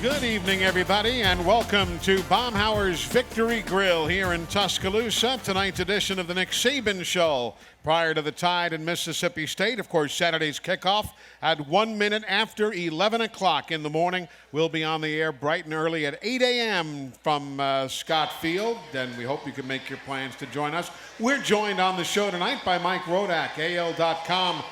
Good evening, everybody, and welcome to Baumhauer's Victory Grill here in Tuscaloosa. Tonight's edition of the Nick Saban Show. Prior to the Tide in Mississippi State, of course, Saturday's kickoff at 1 minute after 11 o'clock in the morning. We'll be on the air bright and early at 8 a.m. from Scott Field, and we hope you can make your plans to join us. We're joined on the show tonight by Mike Rodak, AL.com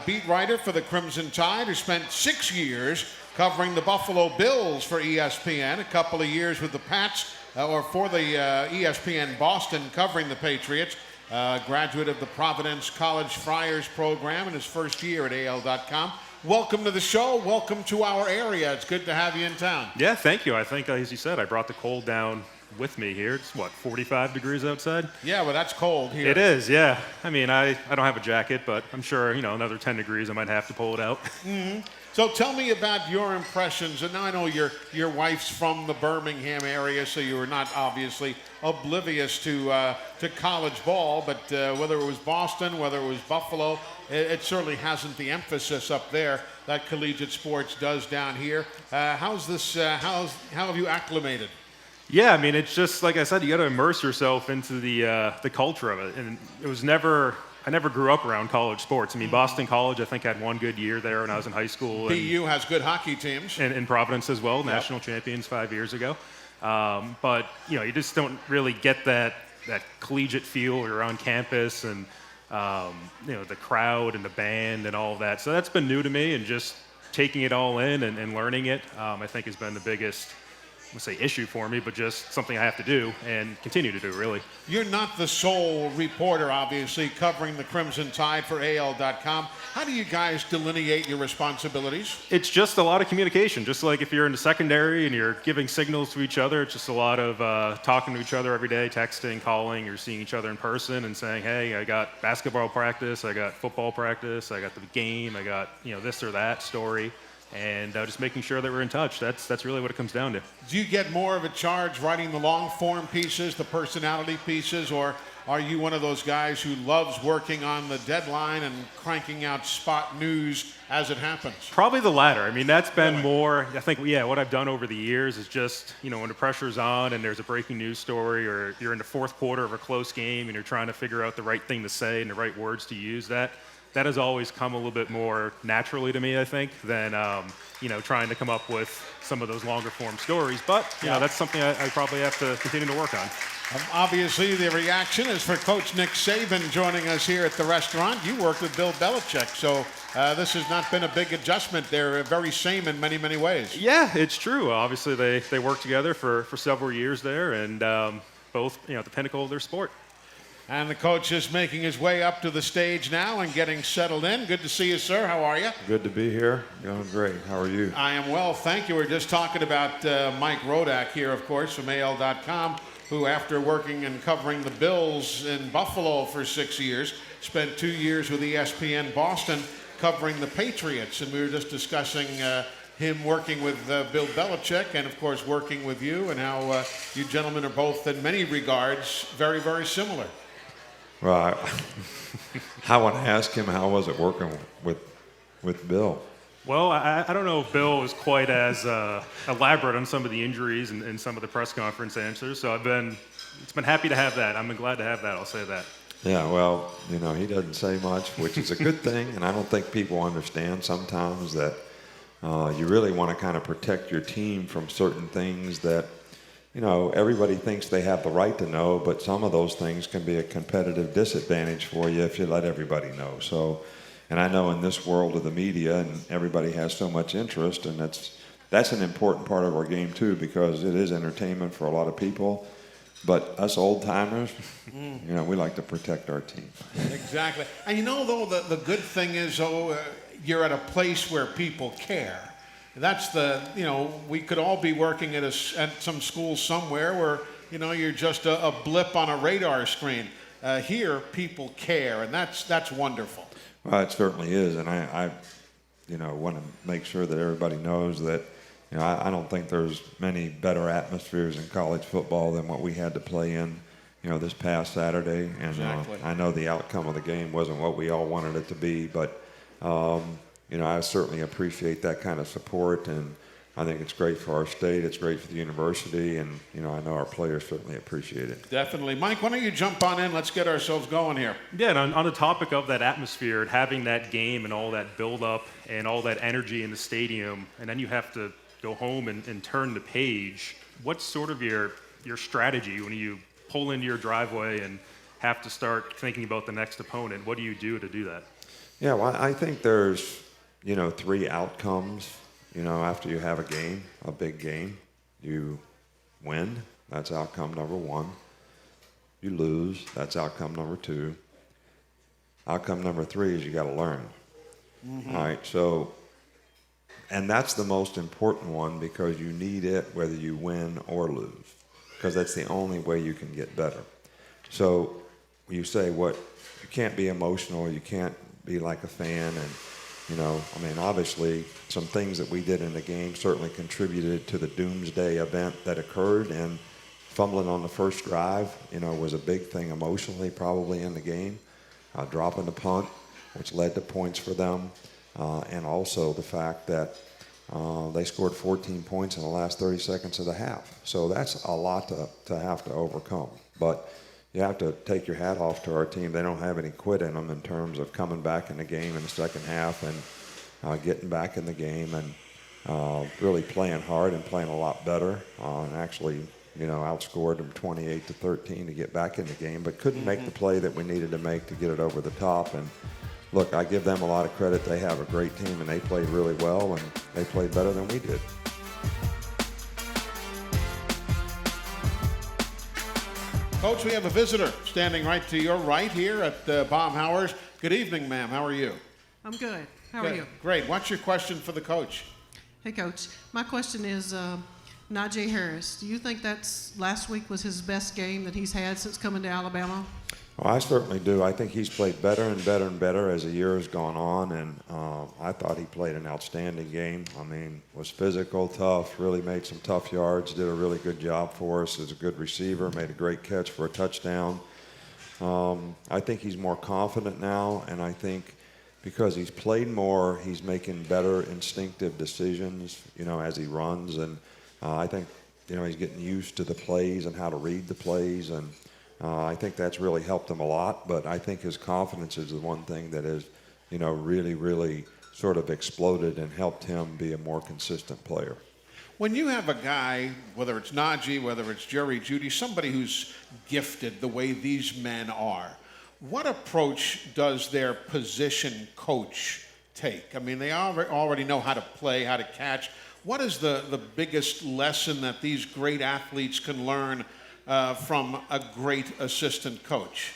beat writer for the Crimson Tide, who spent 6 years covering the Buffalo Bills for ESPN, a couple of years with the Pats, or for the ESPN Boston covering the Patriots. Graduate of the Providence College Friars program in his first year at AL.com. Welcome to the show. Welcome to our area. It's good to have you in town. Yeah, thank you. I think, as you said, I brought the cold down with me here. It's, 45 degrees outside? Yeah, well, that's cold here. It is, yeah. I mean, I don't have a jacket, but I'm sure, another 10 degrees, I might have to pull it out. Mm-hmm. So tell me about your impressions. And now I know your wife's from the Birmingham area, so you were not obviously oblivious to college ball. But whether it was Boston, whether it was Buffalo, it certainly hasn't the emphasis up there that collegiate sports does down here. How's this? How have you acclimated? Yeah, I mean, it's just like I said, you got to immerse yourself into the culture of it, and it was never. I never grew up around college sports. I mean, Boston College, I think, had one good year there when I was in high school. BU has good hockey teams. And Providence as well, national champions 5 years ago. But, you just don't really get that collegiate feel. You're on campus and, the crowd and the band and all of that. So that's been new to me, and just taking it all in and learning it, I think, has been the biggest, I would say, issue for me, but just something I have to do and continue to do, really. You're not the sole reporter, obviously, covering the Crimson Tide for AL.com. How do you guys delineate your responsibilities? It's just a lot of communication. Just like if you're in the secondary and you're giving signals to each other, it's just a lot of talking to each other every day, texting, calling, or seeing each other in person and saying, hey, I got basketball practice, I got football practice, I got the game, I got this or that story. And just making sure that we're in touch. That's really what it comes down to. Do you get more of a charge writing the long-form pieces, the personality pieces, or are you one of those guys who loves working on the deadline and cranking out spot news as it happens? Probably the latter. I mean, that's been more, I think, what I've done over the years is just, when the pressure's on and there's a breaking news story, or you're in the fourth quarter of a close game and you're trying to figure out the right thing to say and the right words to use, that has always come a little bit more naturally to me, I think, than, trying to come up with some of those longer form stories. But, that's something I probably have to continue to work on. Obviously, the reaction is for Coach Nick Saban joining us here at the restaurant. You worked with Bill Belichick, so this has not been a big adjustment. They're very same in many, many ways. Yeah, it's true. Obviously, they worked together for several years there, and both, at the pinnacle of their sport. And the coach is making his way up to the stage now and getting settled in. Good to see you, sir. How are you? Good to be here. Going great. How are you? I am well, thank you. We're just talking about Mike Rodak here, of course, from AL.com, who, after working and covering the Bills in Buffalo for 6 years, spent 2 years with ESPN Boston covering the Patriots. And we were just discussing him working with Bill Belichick and, of course, working with you, and how you gentlemen are both, in many regards, very, very similar. Right. I want to ask him, how was it working with Bill? Well, I don't know if Bill was quite as elaborate on some of the injuries and some of the press conference answers. So it's been happy to have that. I'm glad to have that. I'll say that. Yeah, well, he doesn't say much, which is a good thing. And I don't think people understand sometimes that you really want to kind of protect your team from certain things that, everybody thinks they have the right to know, but some of those things can be a competitive disadvantage for you if you let everybody know. So, and I know in this world of the media, and everybody has so much interest, and that's an important part of our game too, because it is entertainment for a lot of people. But us old timers, we like to protect our team. Exactly. And though, the good thing is, you're at a place where people care. That's we could all be working at some school somewhere where, you're just a blip on a radar screen. Here, people care, and that's wonderful. Well, it certainly is, and I want to make sure that everybody knows that, I don't think there's many better atmospheres in college football than what we had to play in, this past Saturday. And exactly. I know the outcome of the game wasn't what we all wanted it to be, but I certainly appreciate that kind of support, and I think it's great for our state. It's great for the university, and I know our players certainly appreciate it. Definitely. Mike, why don't you jump on in? Let's get ourselves going here. Yeah, and on the topic of that atmosphere, having that game and all that build-up and all that energy in the stadium, and then you have to go home and turn the page, what's sort of your strategy when you pull into your driveway and have to start thinking about the next opponent? What do you do to do that? Yeah, well, I think there's, 3 outcomes, after you have a game, a big game. You win, that's outcome number 1. You lose, that's outcome number 2. Outcome number 3 is you got to learn. Mm-hmm. All right, so, and that's the most important one because you need it whether you win or lose, because that's the only way you can get better. So you say you can't be emotional, you can't be like a fan, and obviously some things that we did in the game certainly contributed to the doomsday event that occurred, and fumbling on the first drive, was a big thing emotionally probably in the game. Dropping the punt, which led to points for them, and also the fact that they scored 14 points in the last 30 seconds of the half. So that's a lot to have to overcome. But you have to take your hat off to our team. They don't have any quit in them in terms of coming back in the game in the second half and getting back in the game and really playing hard and playing a lot better, and actually outscored them 28-13 to get back in the game, but couldn't make the play that we needed to make to get it over the top. And look, I give them a lot of credit. They have a great team, and they played really well, and they played better than we did. Coach, we have a visitor standing right to your right here at Baumhauer's. Good evening, ma'am. How are you? I'm good. How are you? Great. What's your question for the coach? Hey, Coach. My question is, Najee Harris, do you think last week was his best game that he's had since coming to Alabama? Well, I certainly do. I think he's played better and better and better as the year has gone on, and I thought he played an outstanding game. Was physical, tough, really made some tough yards, did a really good job for us as a good receiver, made a great catch for a touchdown. I think he's more confident now, and I think because he's played more, he's making better instinctive decisions, as he runs, and I think, he's getting used to the plays and how to read the plays, and I think that's really helped him a lot, but I think his confidence is the one thing that has, really, really sort of exploded and helped him be a more consistent player. When you have a guy, whether it's Najee, whether it's Jerry Jeudy, somebody who's gifted the way these men are, what approach does their position coach take? They already know how to play, how to catch. What is the biggest lesson that these great athletes can learn from a great assistant coach?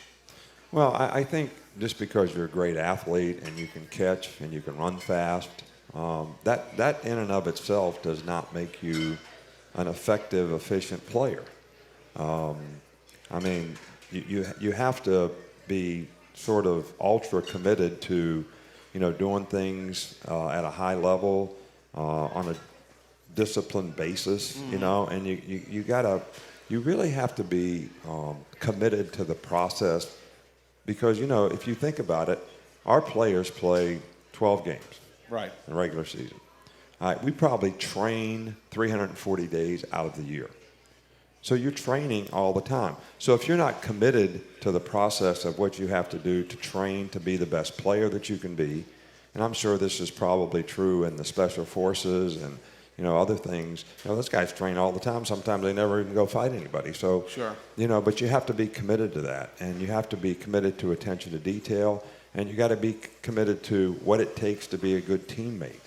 Well, I think just because you're a great athlete and you can catch and you can run fast, that in and of itself does not make you an effective, efficient player. You have to be sort of ultra committed to, doing things at a high level on a disciplined basis, and you really have to be committed to the process because, if you think about it, our players play 12 games right in the regular season. We probably train 340 days out of the year. So you're training all the time. So if you're not committed to the process of what you have to do to train to be the best player that you can be, and I'm sure this is probably true in the special forces and other things. Those guys train all the time. Sometimes they never even go fight anybody. So, sure. But you have to be committed to that, and you have to be committed to attention to detail, and you got to be committed to what it takes to be a good teammate.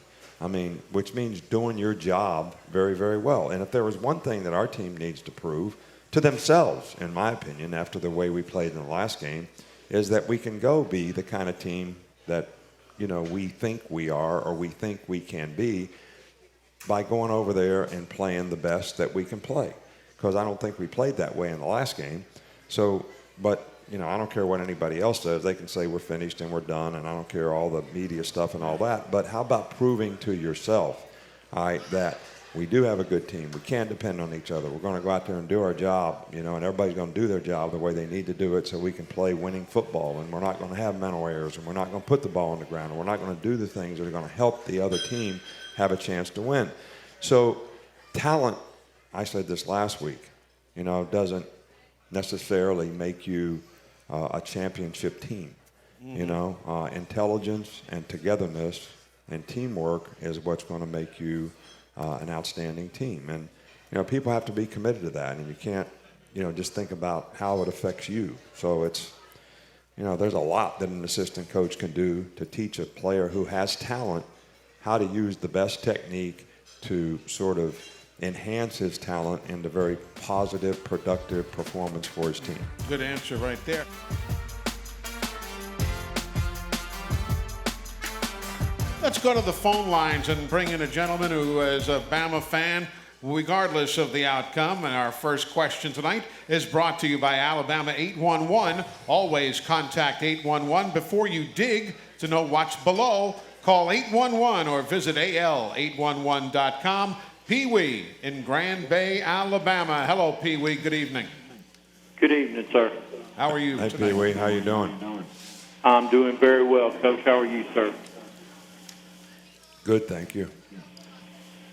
Which means doing your job very, very well. And if there was one thing that our team needs to prove to themselves, in my opinion, after the way we played in the last game, is that we can go be the kind of team that, we think we are or we think we can be by going over there and playing the best that we can play. Because I don't think we played that way in the last game. So, but I don't care what anybody else says. They can say we're finished and we're done, and I don't care all the media stuff and all that. But how about proving to yourself, that we do have a good team. We can't depend on each other. We're going to go out there and do our job, and everybody's going to do their job the way they need to do it so we can play winning football, and we're not going to have mental errors, and we're not going to put the ball on the ground, and we're not going to do the things that are going to help the other team have a chance to win. So talent, I said this last week, doesn't necessarily make you a championship team. Intelligence and togetherness and teamwork is what's going to make you an outstanding team. And, people have to be committed to that, and you can't, just think about how it affects you. So it's, there's a lot that an assistant coach can do to teach a player who has talent how to use the best technique to sort of enhance his talent into very positive, productive performance for his team. Good answer right there. Let's go to the phone lines and bring in a gentleman who is a Bama fan, regardless of the outcome. And our first question tonight is brought to you by Alabama 811. Always contact 811 before you dig to know what's below. Call 811 or visit al811.com. Pee-wee in Grand Bay, Alabama. Hello, Pee-wee. Good evening. Good evening, sir. How are you Hey, tonight? Pee-wee, how you doing? I'm doing very well, Coach. How are you, sir? Good, thank you.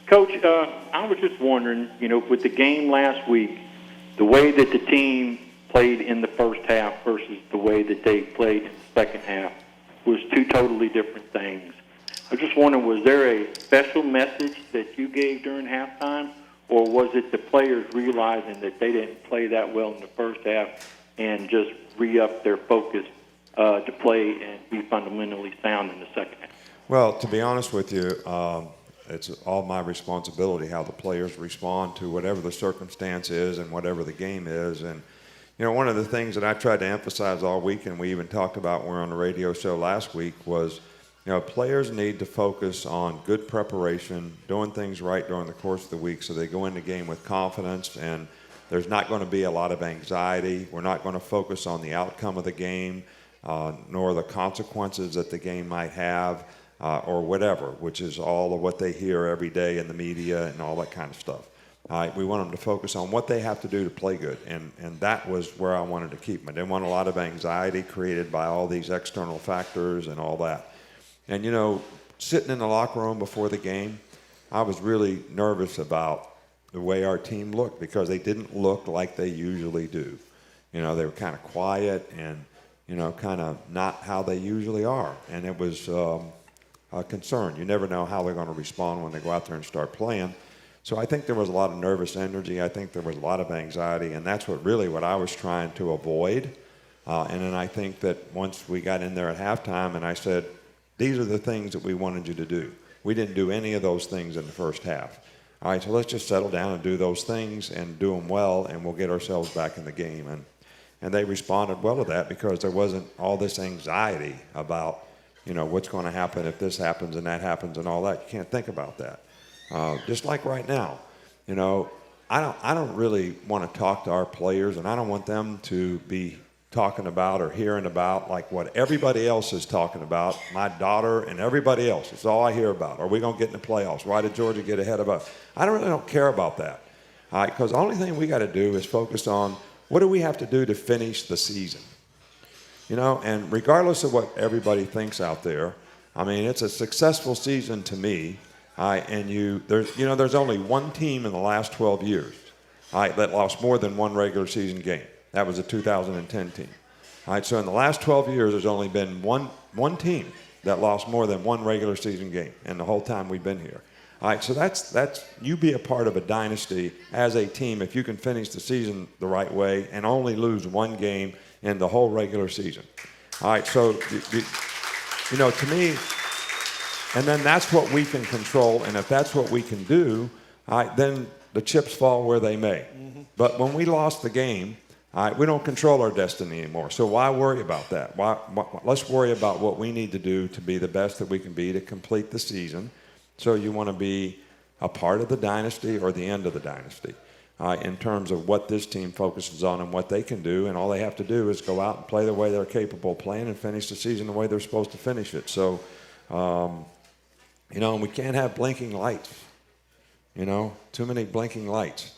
Coach, I was just wondering, with the game last week, the way that the team played in the first half versus the way that they played in the second half was two totally different things. I was just wondering, was there a special message that you gave during halftime, or was it the players realizing that they didn't play that well in the first half and just re-up their focus to play and be fundamentally sound in the second half? Well, to be honest with you, it's all my responsibility how the players respond to whatever the circumstance is and whatever the game is. And, one of the things that I tried to emphasize all week, and we even talked about when we were on the radio show last week, was, players need to focus on good preparation, doing things right during the course of the week so they go into the game with confidence, and there's not going to be a lot of anxiety. We're not going to focus on the outcome of the game, nor the consequences that the game might have. Or whatever, which is all of what they hear every day in the media and all that kind of stuff. We want them to focus on what they have to do to play good, and that was where I wanted to keep them. I didn't want a lot of anxiety created by all these external factors and all that. And, sitting in the locker room before the game, I was really nervous about the way our team looked because they didn't look like they usually do. They were kind of quiet and, kind of not how they usually are. And it was a concern. You never know how they're going to respond when they go out there and start playing. So I think there was a lot of nervous energy. I think there was a lot of anxiety, and that's what I was trying to avoid. And then I think that once we got in there at halftime and I said, these are the things that we wanted you to do. We didn't do any of those things in the first half. All right, so let's just settle down and do those things and do them well, and we'll get ourselves back in the game. And they responded well to that because there wasn't all this anxiety about what's going to happen if this happens and that happens and all that. You can't think about that. Just like right now, I don't really want to talk to our players, and I don't want them to be talking about or hearing about like what everybody else is talking about, my daughter and everybody else. It's all I hear about. Are we going to get in the playoffs? Why did Georgia get ahead of us? I don't care about that. All right, because the only thing we got to do is focus on what do we have to do to finish the season. And regardless of what everybody thinks out there, I mean, it's a successful season to me. There's only one team in the last 12 years, that lost more than one regular season game. That was the 2010 team. All right, so in the last 12 years, there's only been one team that lost more than one regular season game, and the whole time we've been here. All right, so that's you be a part of a dynasty as a team if you can finish the season the right way and only lose one game in the whole regular season. All right, so, to me, and then that's what we can control, and if that's what we can do, all right, then the chips fall where they may. Mm-hmm. But when we lost the game, all right, we don't control our destiny anymore, so why worry about that? Let's worry about what we need to do to be the best that we can be to complete the season. So you want to be a part of the dynasty or the end of the dynasty. In terms of what this team focuses on and what they can do, and all they have to do is go out and play the way they're capable of playing and finish the season the way they're supposed to finish it. So, and we can't have blinking lights, too many blinking lights.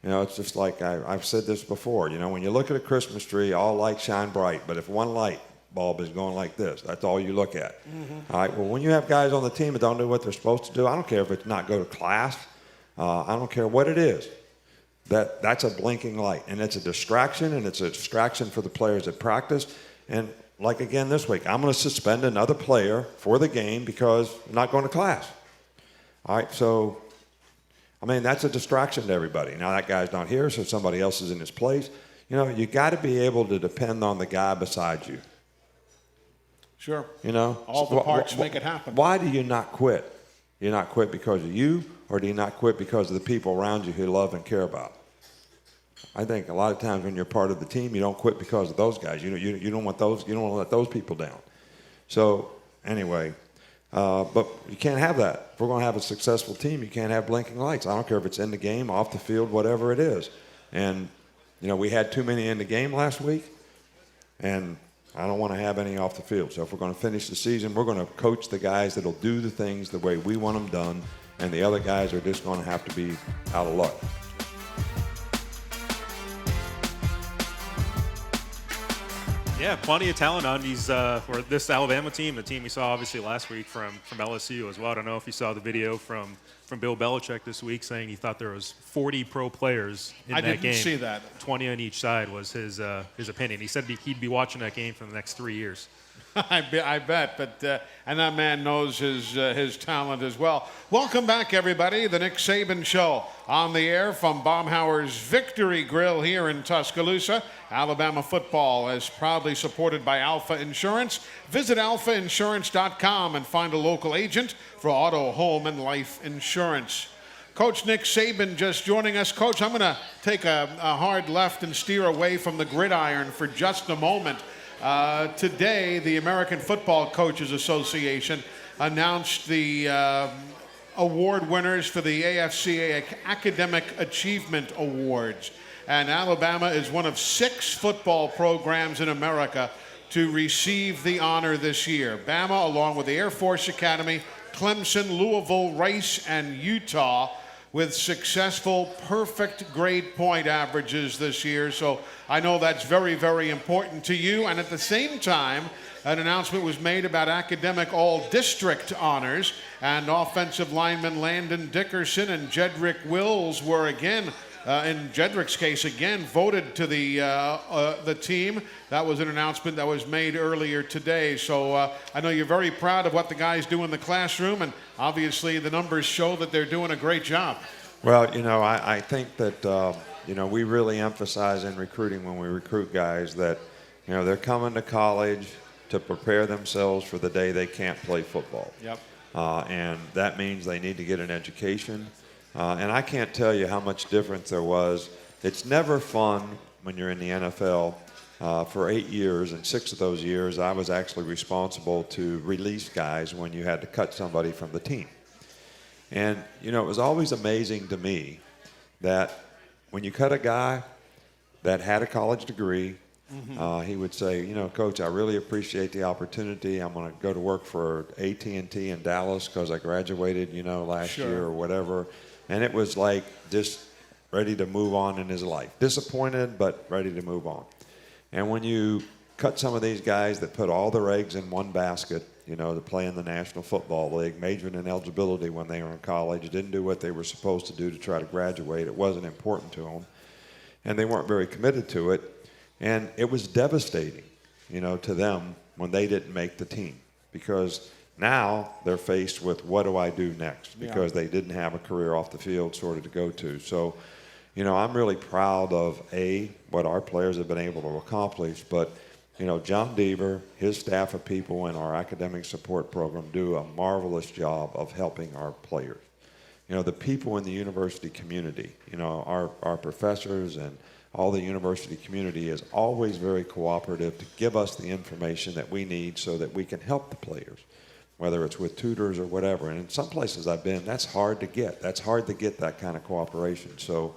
It's just like I've said this before, when you look at a Christmas tree, all lights shine bright, but if one light bulb is going like this, that's all you look at. Mm-hmm. All right, well, when you have guys on the team that don't do what they're supposed to do, I don't care if it's not go to class. I don't care what it is. That's a blinking light, and it's a distraction, and it's a distraction for the players at practice. And like again this week, I'm going to suspend another player for the game because I'm not going to class. All right, so, I mean, that's a distraction to everybody. Now that guy's not here, so somebody else is in his place. You know, you got to be able to depend on the guy beside you. Sure. You know? All the parts make it happen. Why do you not quit? Do you not quit because of you, or do you not quit because of the people around you who love and care about? I think a lot of times when you're part of the team, you don't quit because of those guys. You don't want those. You don't want to let those people down. So anyway, but you can't have that. If we're going to have a successful team, you can't have blinking lights. I don't care if it's in the game, off the field, whatever it is. And you know, we had too many in the game last week, and I don't want to have any off the field. So if we're going to finish the season, we're going to coach the guys that'll do the things the way we want them done, and the other guys are just going to have to be out of luck. Yeah, plenty of talent on these or this Alabama team, the team we saw obviously last week from LSU as well. I don't know if you saw the video from Bill Belichick this week saying he thought there was 40 pro players in that game. I didn't see that. 20 on each side was his opinion. He said he'd be watching that game for the next 3 years. I bet, but and that man knows his talent as well. Welcome back, everybody. The Nick Saban Show on the air from Baumhauer's Victory Grill here in Tuscaloosa. Alabama football is proudly supported by Alpha Insurance. Visit alphainsurance.com and find a local agent for auto, home, and life insurance. Coach Nick Saban just joining us. Coach, I'm going to take a hard left and steer away from the gridiron for just a moment. Today, the American Football Coaches Association announced the award winners for the AFCA Academic Achievement Awards. And Alabama is one of 6 football programs in America to receive the honor this year. Bama, along with the Air Force Academy, Clemson, Louisville, Rice, and Utah, with successful perfect grade point averages this year. So I know that's very, very important to you. And at the same time, an announcement was made about academic all-district honors, and offensive lineman Landon Dickerson and Jedrick Wills were again, in Jedrick's case, again voted to the team. That was an announcement that was made earlier today. So I know you're very proud of what the guys do in the classroom, and obviously the numbers show that they're doing a great job. Well, you know, I think that, you know, we really emphasize in recruiting when we recruit guys that, you know, they're coming to college to prepare themselves for the day they can't play football. Yep. And that means they need to get an education. And I can't tell you how much difference there was. It's never fun when you're in the NFL. For 8 years, and 6 of those years, I was actually responsible to release guys when you had to cut somebody from the team. And, you know, it was always amazing to me that when you cut a guy that had a college degree, he would say, you know, Coach, I really appreciate the opportunity. I'm going to go to work for AT&T in Dallas because I graduated, you know, last year or whatever. And it was like just ready to move on in his life. Disappointed, but ready to move on. And when you cut some of these guys that put all their eggs in one basket, you know, to play in the National Football League, majored in eligibility when they were in college, didn't do what they were supposed to do to try to graduate. It wasn't important to them. And they weren't very committed to it. And it was devastating, you know, to them when they didn't make the team. Because now they're faced with what do I do next? Because they didn't have a career off the field sort of to go to. So, you know, I'm really proud of, what our players have been able to accomplish. But, you know, John Deaver, his staff of people in our academic support program do a marvelous job of helping our players. You know, the people in the university community, you know, our professors and all the university community is always very cooperative to give us the information that we need so that we can help the players, whether it's with tutors or whatever. And in some places I've been, that's hard to get. That's hard to get that kind of cooperation. So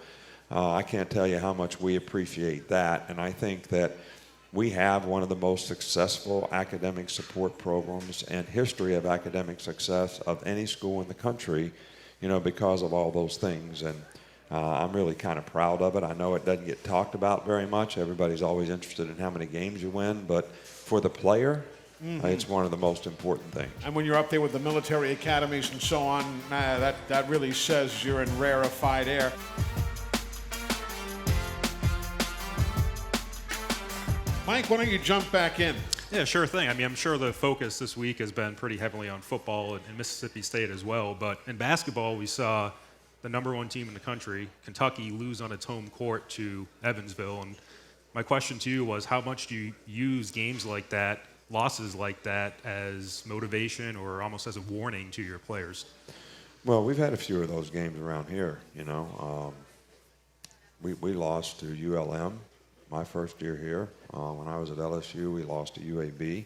I can't tell you how much we appreciate that. And I think that we have one of the most successful academic support programs and history of academic success of any school in the country, you know, because of all those things. And I'm really kind of proud of it. I know it doesn't get talked about very much. Everybody's always interested in how many games you win. But for the player, It's one of the most important things. And when you're up there with the military academies and so on, that really says you're in rarefied air. Mike, why don't you jump back in? Yeah, sure thing. I mean, I'm sure the focus this week has been pretty heavily on football and Mississippi State as well. But in basketball, we saw the #1 team in the country, Kentucky, lose on its home court to Evansville. And my question to you was, how much do you use games like that, losses like that, as motivation or almost as a warning to your players? Well, we've had a few of those games around here, We lost to ULM my first year here. When I was at LSU, we lost to UAB.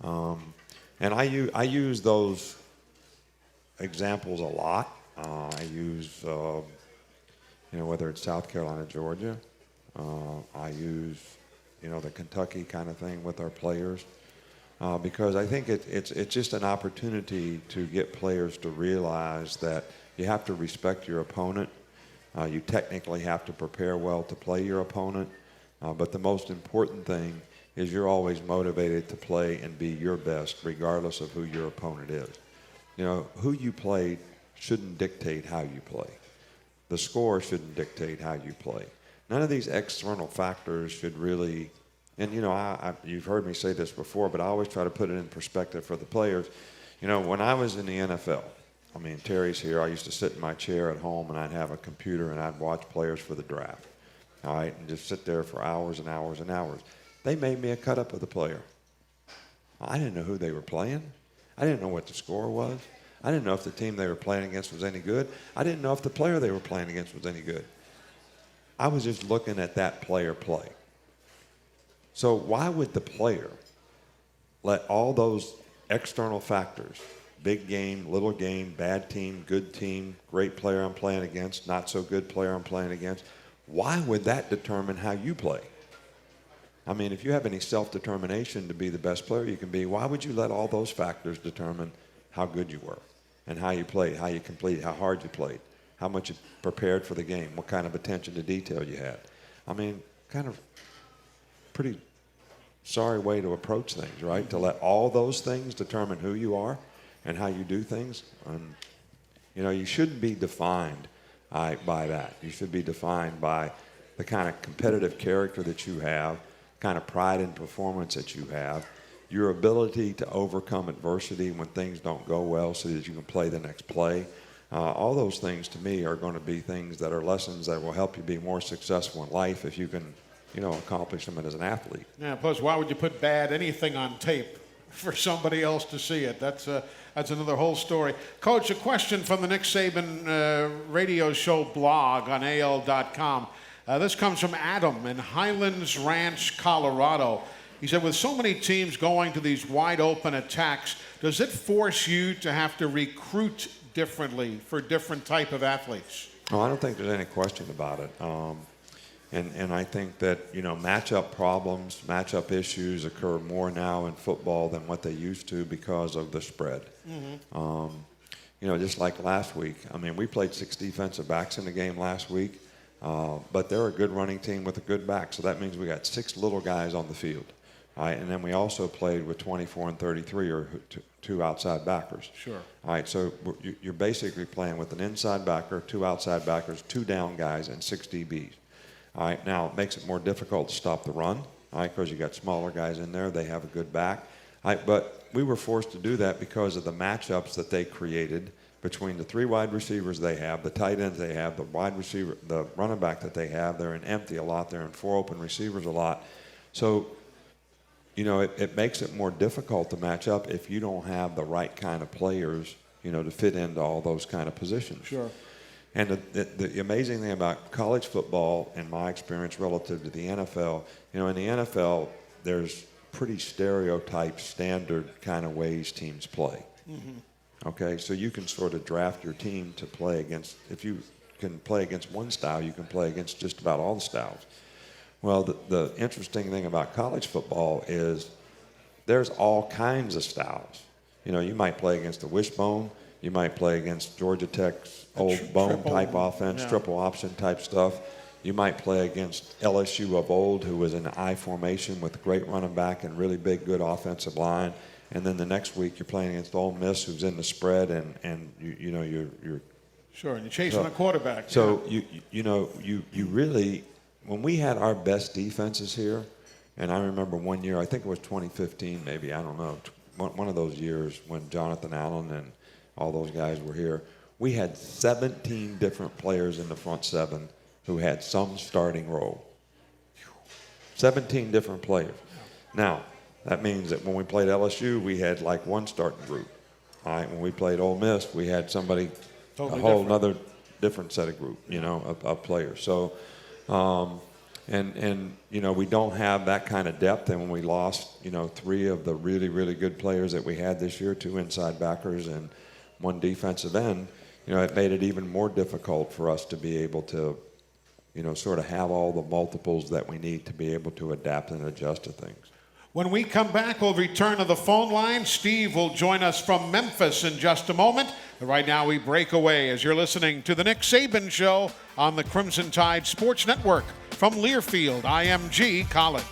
And I use those examples a lot. I use, whether it's South Carolina, Georgia. I use, the Kentucky kind of thing with our players. Because I think it's just an opportunity to get players to realize that you have to respect your opponent. You technically have to prepare well to play your opponent. But the most important thing is you're always motivated to play and be your best regardless of who your opponent is. Who you play shouldn't dictate how you play. The score shouldn't dictate how you play. None of these external factors should really, and you've heard me say this before, but I always try to put it in perspective for the players. When I was in the NFL, Terry's here, I used to sit in my chair at home and I'd have a computer and I'd watch players for the draft. All right, and just sit there for hours and hours and hours. They made me a cut-up of the player. I didn't know who they were playing. I didn't know what the score was. I didn't know if the team they were playing against was any good. I didn't know if the player they were playing against was any good. I was just looking at that player play. So why would the player let all those external factors, big game, little game, bad team, good team, great player I'm playing against, not so good player I'm playing against, why would that determine how you play? If you have any self-determination to be the best player you can be, why would you let all those factors determine how good you were and how you played, how you completed, how hard you played, how much you prepared for the game, what kind of attention to detail you had? Kind of pretty sorry way to approach things, right? To let all those things determine who you are and how you do things. And, you shouldn't be defined by that. You should be defined by the kind of competitive character that you have, kind of pride in performance that you have, your ability to overcome adversity when things don't go well so that you can play the next play. All those things to me are going to be things that are lessons that will help you be more successful in life if you can, accomplish them as an athlete. Yeah, plus why would you put bad anything on tape for somebody else to see it? That's another whole story. Coach, a question from the Nick Saban radio show blog on AL.com. This comes from Adam in Highlands Ranch, Colorado. He said, with so many teams going to these wide open attacks, does it force you to have to recruit differently for different type of athletes? Oh, I don't think there's any question about it. And I think that, matchup problems, matchup issues occur more now in football than what they used to because of the spread. Just like last week. We played 6 defensive backs in the game last week, but they're a good running team with a good back. So that means we got 6 little guys on the field. All right, and then we also played with 24 and 33 or 2 outside backers. Sure. All right, so you're basically playing with an inside backer, 2 outside backers, 2 down guys, and 6 DBs. All right, now it makes it more difficult to stop the run, all right, because you got smaller guys in there. They have a good back. All right, but we were forced to do that because of the matchups that they created between the 3 wide receivers they have, the tight ends they have, the wide receiver, the running back that they have. They're in empty a lot. They're in 4 open receivers a lot. So, it makes it more difficult to match up if you don't have the right kind of players, to fit into all those kind of positions. Sure. And the amazing thing about college football, in my experience relative to the NFL, in the NFL, there's pretty stereotyped, standard kind of ways teams play. Okay, so you can sort of draft your team to play against. If you can play against one style, you can play against just about all the styles. Well, the interesting thing about college football is there's all kinds of styles. You might play against the wishbone. You might play against Georgia Tech's old bone type offense, triple option type stuff. you might play against LSU of old, who was in I formation with a great running back and really big, good offensive line. And then the next week you're playing against Ole Miss, who's in the spread, and you're Sure, and you're chasing a quarterback. So you really, when we had our best defenses here, and I remember one year, I think it was 2015, maybe, I don't know, one of those years when Jonathan Allen and all those guys were here, we had 17 different players in the front seven who had some starting role. 17 different players. Now, that means that when we played LSU, we had like one starting group. All right, when we played Ole Miss, we had somebody, totally a whole different. another different set of group, of players. So, and we don't have that kind of depth. And when we lost, 3 of the really, really good players that we had this year, 2 inside backers and 1 defensive end, it made it even more difficult for us to be able to, sort of have all the multiples that we need to be able to adapt and adjust to things. When we come back, we'll return to the phone line. Steve will join us from Memphis in just a moment. But right now, we break away as you're listening to the Nick Saban Show on the Crimson Tide Sports Network from Learfield IMG College.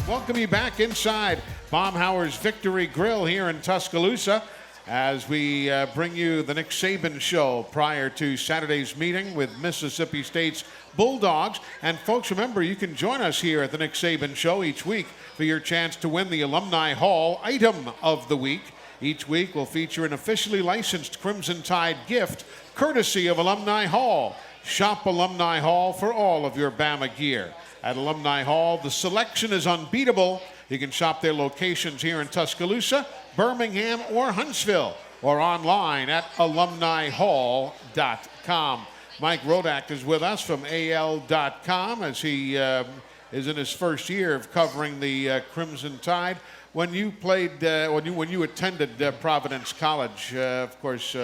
Welcome you back inside Baumhauer's Victory Grill here in Tuscaloosa as we bring you the Nick Saban Show prior to Saturday's meeting with Mississippi State's Bulldogs. And folks, remember, you can join us here at the Nick Saban Show each week for your chance to win the Alumni Hall Item of the Week. Each week will feature an officially licensed Crimson Tide gift courtesy of Alumni Hall. Shop Alumni Hall for all of your Bama gear. At Alumni Hall, the selection is unbeatable. You can shop their locations here in Tuscaloosa, Birmingham, or Huntsville, or online at alumnihall.com. Mike Rodak is with us from AL.com as he is in his first year of covering the Crimson Tide. When you played, when you attended Providence College, of course,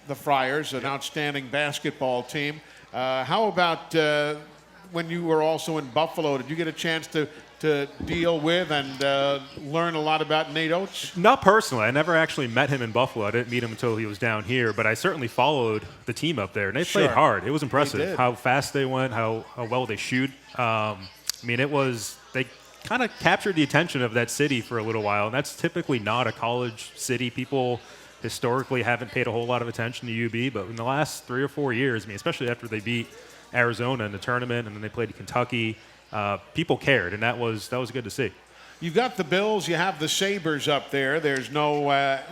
the Friars, an outstanding basketball team. How about when you were also in Buffalo? Did you get a chance to deal with and learn a lot about Nate Oates? Not personally. I never actually met him in Buffalo. I didn't meet him until he was down here, but I certainly followed the team up there. And they played hard. It was impressive how fast they went, how well they shoot. They kind of captured the attention of that city for a little while, and that's typically not a college city. People historically haven't paid a whole lot of attention to UB, but in the last 3 or 4 years, especially after they beat Arizona in the tournament and then they played Kentucky, people cared, and that was good to see. You've got the Bills, you have the Sabres up there. There's no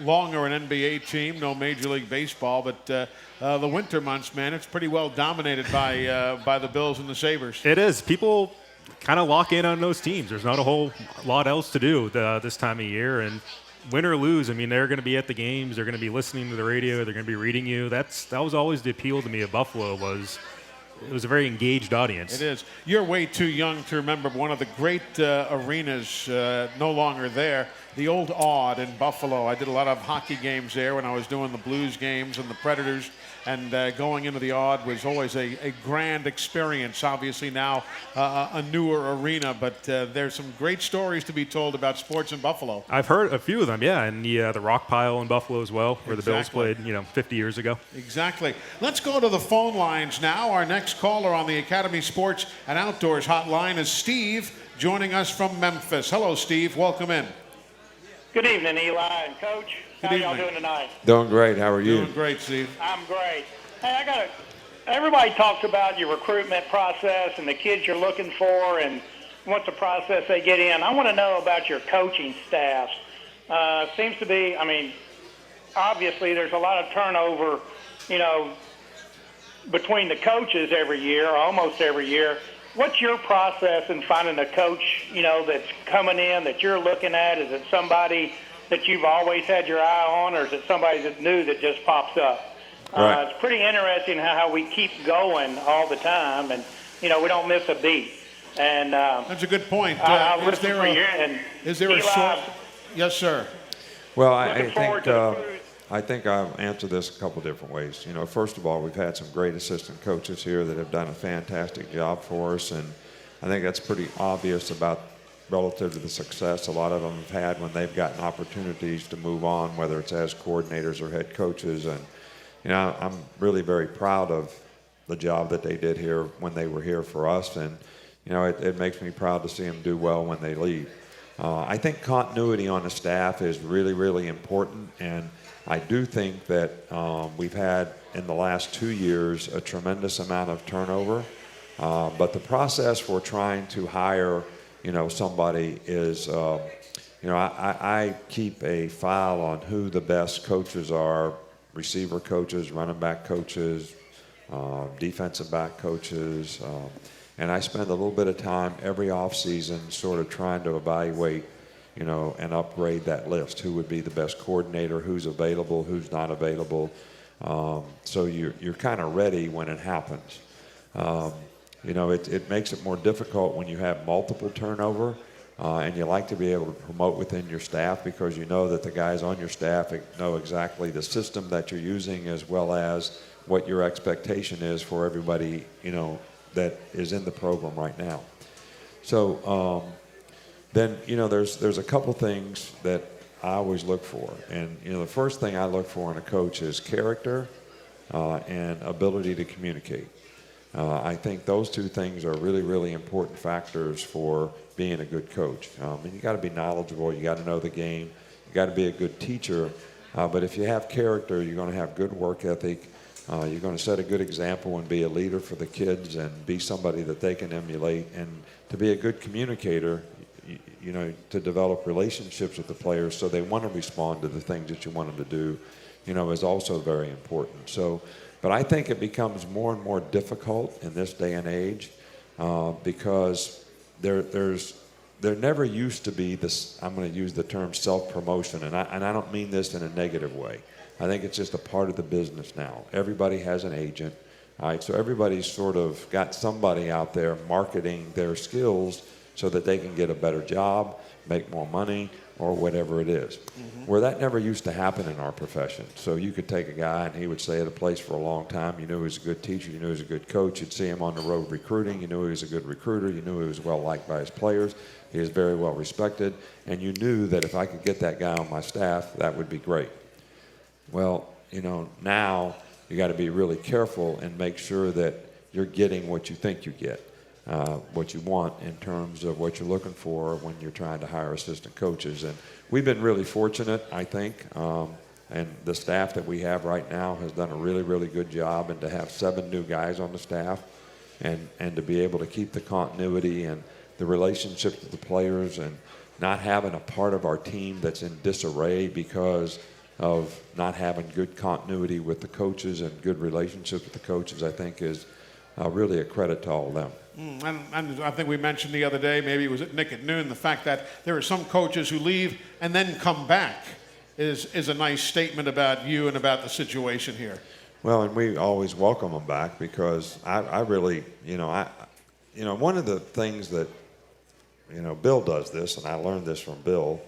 longer an NBA team, no Major League Baseball, but the winter months, man, it's pretty well dominated by the Bills and the Sabres. It is. People kind of lock in on those teams. There's not a whole lot else to do this time of year, and win or lose, they're going to be at the games, they're going to be listening to the radio, they're going to be reading you. That was always the appeal to me of Buffalo. It was a very engaged audience. It is. You're way too young to remember one of the great arenas no longer there, the old Aud in Buffalo. I did a lot of hockey games there when I was doing the Blues games and the Predators, and going into the Aud was always a grand experience. Obviously now a newer arena, but there's some great stories to be told about sports in Buffalo. I've heard a few of them, and the Rock Pile in Buffalo as well, where the Bills played 50 years ago. Exactly. Let's go to the phone lines now. Our next caller on the Academy Sports and Outdoors hotline is Steve, joining us from Memphis. Hello, Steve. Welcome in. Good evening, Eli and Coach. Good How evening. y'all doing tonight? Doing great. How are you? Doing great, Steve. I'm great. Hey, everybody talks about your recruitment process and the kids you're looking for and what's the process they get in. I want to know about your coaching staff. Seems to be, obviously there's a lot of turnover, between the coaches every year, almost every year. What's your process in finding a coach, that's coming in that you're looking at? Is it somebody that you've always had your eye on, or is it somebody that's new that just pops up? Right. It's pretty interesting how we keep going all the time, and, we don't miss a beat. And That's a good point. I'll Is listen there for a, you. And is there a Eli, short? Yes, sir. Well, I looking forward to the cruise. think I'll answer this a couple different ways. First of all, we've had some great assistant coaches here that have done a fantastic job for us, and I think that's pretty obvious relative to the success a lot of them have had when they've gotten opportunities to move on, whether it's as coordinators or head coaches. And I'm really very proud of the job that they did here when they were here for us, and it makes me proud to see them do well when they leave. I think continuity on the staff is really, really important, and I do think that we've had in the last 2 years a tremendous amount of turnover, but the process for trying to hire, somebody is, I keep a file on who the best coaches are, receiver coaches, running back coaches, defensive back coaches, and I spend a little bit of time every offseason sort of trying to evaluate, and upgrade that list. Who would be the best coordinator, who's available, who's not available. So you're kind of ready when it happens. It makes it more difficult when you have multiple turnover, and you like to be able to promote within your staff because you know that the guys on your staff know exactly the system that you're using as well as what your expectation is for everybody, that is in the program right now. So then, there's a couple things that I always look for. And, the first thing I look for in a coach is character and ability to communicate. I think those two things are really, really important factors for being a good coach. And you got to be knowledgeable. You got to know the game. You got to be a good teacher. But if you have character, you're going to have good work ethic. You're going to set a good example and be a leader for the kids and be somebody that they can emulate. And to be a good communicator, to develop relationships with the players so they want to respond to the things that you want them to do, is also very important. So, but I think it becomes more and more difficult in this day and age because there never used to be this, I'm going to use the term self-promotion, and I don't mean this in a negative way. I think it's just a part of the business now. Everybody has an agent, all right? So everybody's sort of got somebody out there marketing their skills so that they can get a better job, make more money, or whatever it is. Mm-hmm. Where that never used to happen in our profession. So you could take a guy and he would stay at a place for a long time. You knew he was a good teacher. You knew he was a good coach. You'd see him on the road recruiting. You knew he was a good recruiter. You knew he was well liked by his players. He was very well respected. And you knew that if I could get that guy on my staff, that would be great. Well, now you got to be really careful and make sure that you're getting what you think you get. What you want in terms of what you're looking for when you're trying to hire assistant coaches. And we've been really fortunate, I think, and the staff that we have right now has done a really, really good job. And to have 7 new guys on the staff and to be able to keep the continuity and the relationships with the players and not having a part of our team that's in disarray because of not having good continuity with the coaches and good relationships with the coaches, I think is really a credit to all of them. And I think we mentioned the other day, maybe it was at Nick at Noon, the fact that there are some coaches who leave and then come back is a nice statement about you and about the situation here. Well, and we always welcome them back because I really, one of the things that, Bill does this, and I learned this from Bill,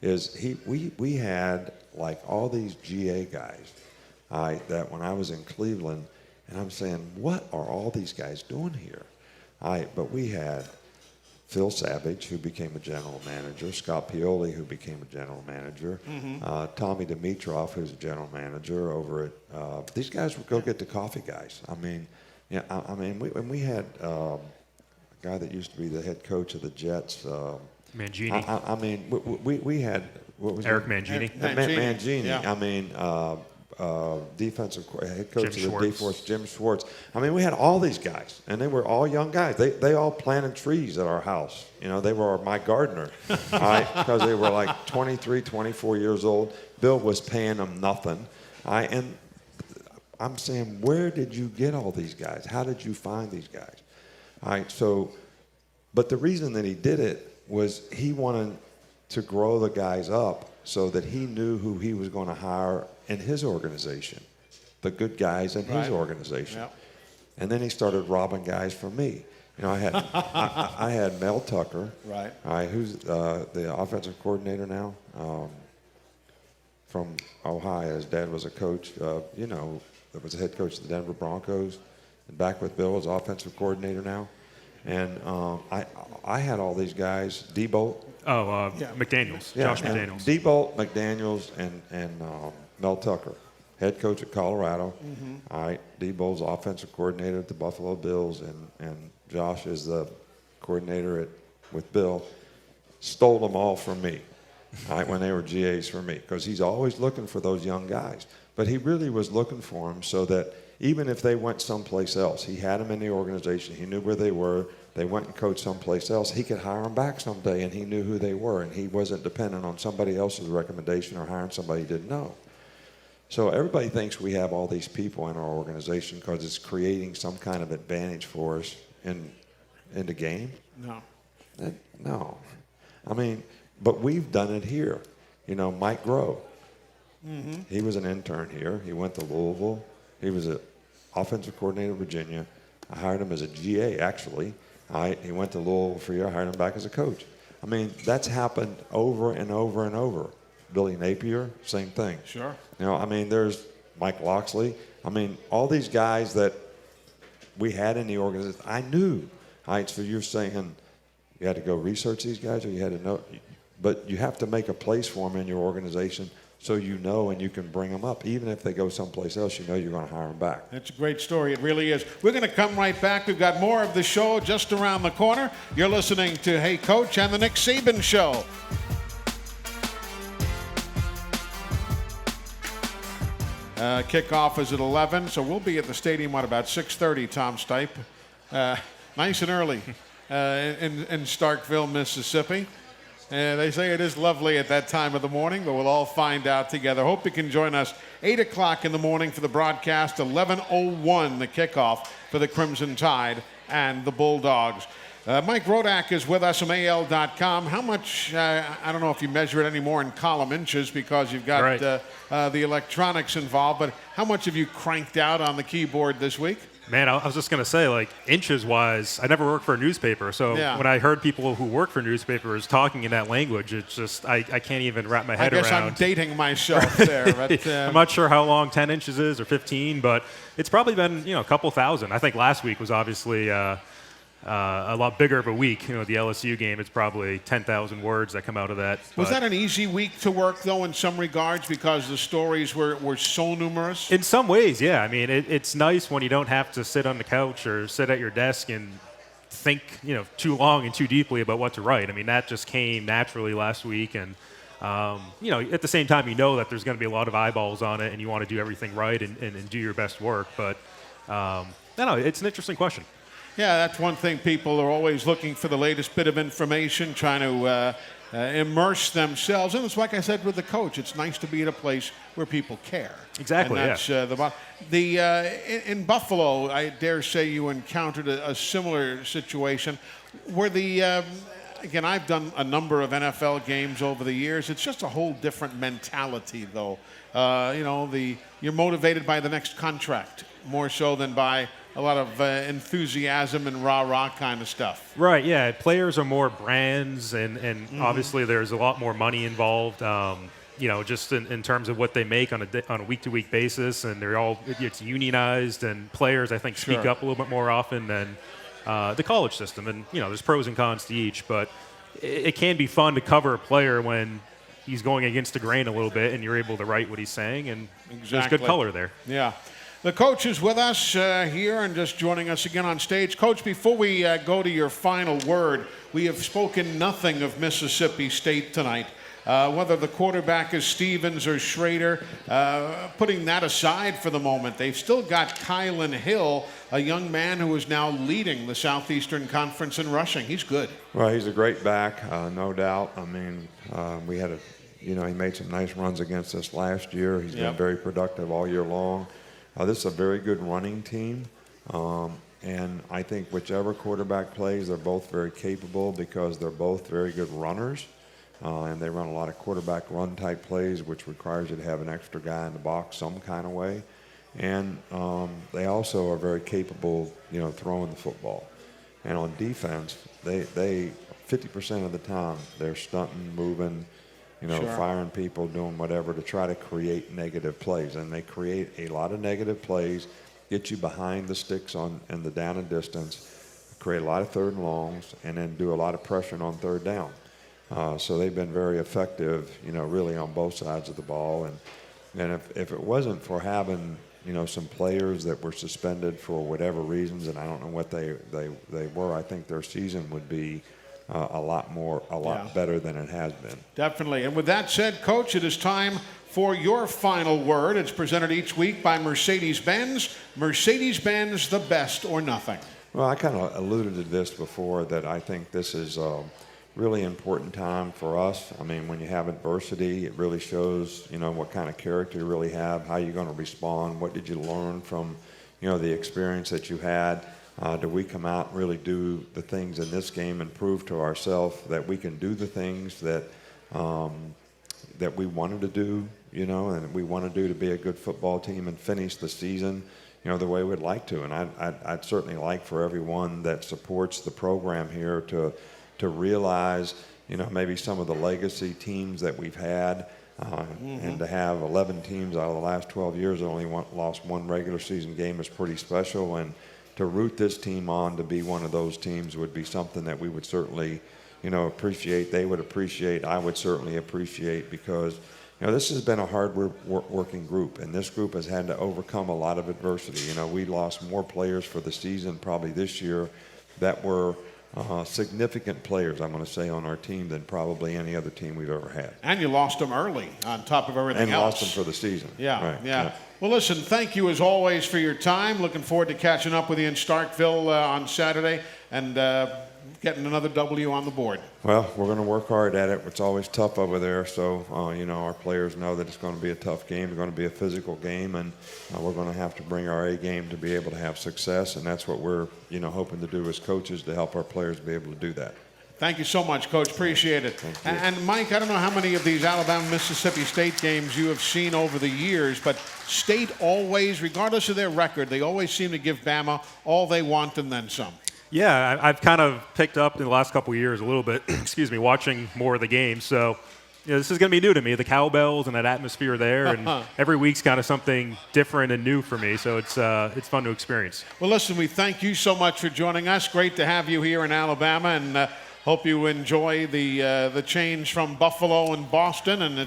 is we had like all these GA guys that when I was in Cleveland, and I'm saying, what are all these guys doing here? But we had Phil Savage, who became a general manager, Scott Pioli, who became a general manager, Tommy Dimitrov, who's a general manager over at, these guys would go get the coffee guys. We had a guy that used to be the head coach of the Jets. Mangini. We had, what was Eric it? Mangini. Mangini. Yeah. Defensive head coach Jim of the D-Force, Jim Schwartz. We had all these guys, and they were all young guys. They all planted trees at our house. They were my gardener, because they were like 23, 24 years old. Bill was paying them nothing. And I'm saying, where did you get all these guys? How did you find these guys? But the reason that he did it was he wanted to grow the guys up so that he knew who he was going to hire in his organization, the good guys in his organization. Yep. And then he started robbing guys from me. I had I had Mel Tucker, who's the offensive coordinator now, from Ohio. His dad was a coach, that was the head coach of the Denver Broncos, and back with Bill as offensive coordinator now. And I had all these guys, D-Bolt. McDaniels, Josh McDaniels. D-Bolt, McDaniels, and Mel Tucker head coach at Colorado. All right, Debo's offensive coordinator at the Buffalo Bills, and Josh is the coordinator with Bill. Stole them all from me, all right, when they were GAs for me, because he's always looking for those young guys. But he really was looking for them so that even if they went someplace else, he had them in the organization. He knew where they were. They went and coached someplace else. He could hire them back someday, and he knew who they were, and he wasn't dependent on somebody else's recommendation or hiring somebody he didn't know. So everybody thinks we have all these people in our organization because it's creating some kind of advantage for us in the game. No. No. I mean, but we've done it here. You know, Mike Grove. He was an intern here. He went to Louisville. He was an offensive coordinator in Virginia. I hired him as a GA, actually. He went to Louisville for a year. I hired him back as a coach. I mean, that's happened over and over and over. Billy Napier, same thing. Sure. You know, I mean, there's Mike Loxley. I mean, all these guys that we had in the organization, I knew. All right, so you're saying you had to go research these guys, or you had to know, but you have to make a place for them in your organization so you know and you can bring them up. Even if they go someplace else, you know you're going to hire them back. That's a great story. It really is. We're going to come right back. We've got more of the show just around the corner. You're listening to Hey Coach and the Nick Saban Show. Kickoff is at 11, so we'll be at the stadium at about 6:30, Tom Stipe. Nice and early in Starkville, Mississippi. They say it is lovely at that time of the morning, but we'll all find out together. Hope you can join us 8 o'clock in the morning for the broadcast, 11:01 the kickoff for the Crimson Tide and the Bulldogs. Mike Rodak is with us from AL.com. How much, I don't know if you measure it anymore in column inches because you've got the electronics involved, but how much have you cranked out on the keyboard this week? Man, I was just going to say, like, inches-wise, I never worked for a newspaper. So when I heard people who work for newspapers talking in that language, it's just, I can't even wrap my head around. I guess I'm dating myself there. But, I'm not sure how long 10 inches is or 15, but it's probably been, a couple thousand. I think last week was obviously a lot bigger of a week. The LSU game, it's probably 10,000 words that come out of that. Was that an easy week to work, though, in some regards, because the stories were so numerous? In some ways, yeah. I mean, it's nice when you don't have to sit on the couch or sit at your desk and think, too long and too deeply about what to write. I mean, that just came naturally last week. And, at the same time, that there's going to be a lot of eyeballs on it and you want to do everything right and do your best work. But, it's an interesting question. Yeah, that's one thing. People are always looking for the latest bit of information, trying to immerse themselves. And it's like I said with the coach, it's nice to be at a place where people care. Exactly, and that's in Buffalo, I dare say you encountered a similar situation where again, I've done a number of NFL games over the years. It's just a whole different mentality, though. You're motivated by the next contract more so than by a lot of enthusiasm and rah-rah kind of stuff. Right, yeah. Players are more brands, and obviously there's a lot more money involved, just in terms of what they make on a week-to-week basis, and it's unionized, and players, I think, speak up a little bit more often than the college system. And, there's pros and cons to each, but it can be fun to cover a player when he's going against the grain a little bit, and you're able to write what he's saying, and there's good color there. Yeah. The coach is with us here and just joining us again on stage. Coach, before we go to your final word, we have spoken nothing of Mississippi State tonight. Whether the quarterback is Stevens or Schrader, putting that aside for the moment, they've still got Kylan Hill, a young man who is now leading the Southeastern Conference in rushing. He's good. Well, he's a great back, no doubt. I mean, we had he made some nice runs against us last year. He's been very productive all year long. This is a very good running team, and I think whichever quarterback plays, they're both very capable because they're both very good runners, and they run a lot of quarterback run type plays, which requires you to have an extra guy in the box some kind of way, and they also are very capable, throwing the football. And on defense, they 50% of the time they're stunting, moving, firing people, doing whatever to try to create negative plays. And they create a lot of negative plays, get you behind the sticks in the down and distance, create a lot of third and longs, and then do a lot of pressure on third down. So they've been very effective, really on both sides of the ball. And And if it wasn't for having, some players that were suspended for whatever reasons, and I don't know what they were, I think their season would be a lot better than it has been. Definitely. And with that said, Coach, it is time for your final word. It's presented each week by Mercedes-Benz. Mercedes-Benz, the best or nothing. Well, I kind of alluded to this before, that I think this is a really important time for us. I mean, when you have adversity, it really shows, what kind of character you really have, how you're going to respond, what did you learn from, the experience that you had. Do we come out and really do the things in this game and prove to ourselves that we can do the things that that we wanted to do, and we want to do to be a good football team and finish the season, the way we'd like to. And I'd certainly like for everyone that supports the program here to realize, maybe some of the legacy teams that we've had, and to have 11 teams out of the last 12 years that only lost one regular season game is pretty special. And to root this team on to be one of those teams would be something that we would certainly, appreciate. They would appreciate. I would certainly appreciate, because, this has been a hard working group, and this group has had to overcome a lot of adversity. We lost more players for the season probably this year that were significant players, I'm going to say, on our team than probably any other team we've ever had. And you lost them early on top of everything and else. And lost them for the season. Yeah, right. yeah. Well, listen, thank you as always for your time. Looking forward to catching up with you in Starkville on Saturday and getting another W on the board. Well, we're going to work hard at it. It's always tough over there, so, our players know that it's going to be a tough game. It's going to be a physical game, and we're going to have to bring our A game to be able to have success, and that's what we're, hoping to do as coaches, to help our players be able to do that. Thank you so much, Coach. Appreciate it. And Mike, I don't know how many of these Alabama-Mississippi State games you have seen over the years, but State always, regardless of their record, they always seem to give Bama all they want and then some. Yeah, I've kind of picked up in the last couple of years a little bit, watching more of the games. So this is going to be new to me, the cowbells and that atmosphere there. And every week's kind of something different and new for me. So it's fun to experience. Well, listen, we thank you so much for joining us. Great to have you here in Alabama, and hope you enjoy the change from Buffalo and Boston. And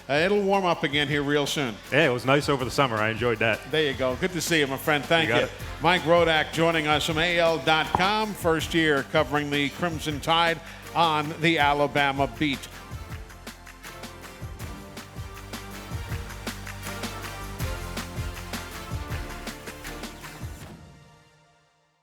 it'll warm up again here real soon. Yeah, it was nice over the summer. I enjoyed that. There you go. Good to see you, my friend. Thank you. It. Mike Rodak joining us from AL.com. First year covering the Crimson Tide on the Alabama beat.